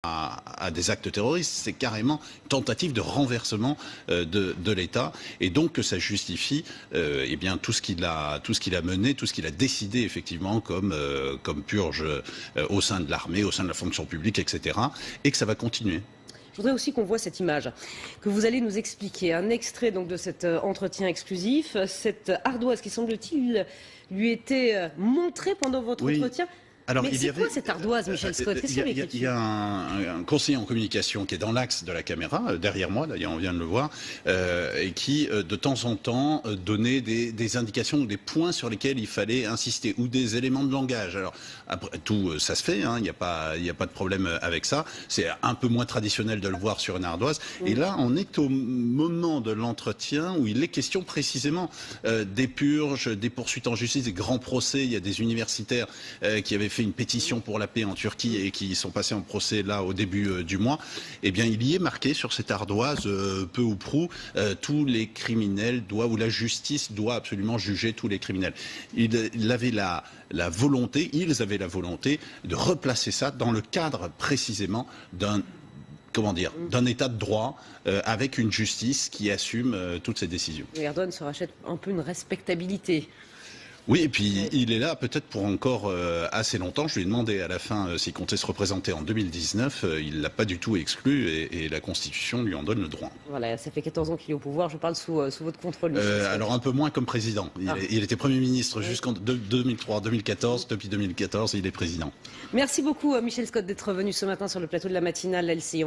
à des actes terroristes, c'est carrément une tentative de renversement de l'État, et donc que ça justifie eh bien tout ce qu'il a mené, tout ce qu'il a décidé effectivement comme purge au sein de l'armée, au sein de la fonction publique, etc. et que ça va continuer. Je voudrais aussi qu'on voit cette image que vous allez nous expliquer, un extrait donc de cet entretien exclusif, cette ardoise qui semble-t-il lui était montrée pendant votre entretien. Alors, mais c'est quoi cette ardoise, Michel Scott? Il y a un conseiller en communication qui est dans l'axe de la caméra, derrière moi, d'ailleurs on vient de le voir, et qui de temps en temps donnait des indications ou des points sur lesquels il fallait insister, ou des éléments de langage. Alors après tout, ça se fait, il n'y a pas de problème avec ça. C'est un peu moins traditionnel de le voir sur une ardoise. Et là, on est au moment de l'entretien où il est question précisément des purges, des poursuites en justice, des grands procès. Il y a des universitaires qui avaient fait une pétition pour la paix en Turquie et qui sont passés en procès là au début du mois. Eh bien, il y est marqué sur cette ardoise, peu ou prou, tous les criminels doivent, ou la justice doit absolument juger tous les criminels. Il avait la volonté, ils avaient la volonté de replacer ça dans le cadre précisément d'un état de droit, avec une justice qui assume toutes ses décisions. Erdogan se rachète un peu une respectabilité. Oui, et puis il est là peut-être pour encore assez longtemps. Je lui ai demandé à la fin s'il comptait se représenter en 2019. Il ne l'a pas du tout exclu et la Constitution lui en donne le droit. Voilà, ça fait 14 ans qu'il est au pouvoir. Je parle sous votre contrôle. Alors un peu moins comme président. Il était Premier ministre jusqu'en 2003-2014. Depuis 2014, il est président. Merci beaucoup Michel Scott d'être venu ce matin sur le plateau de la matinale LCI.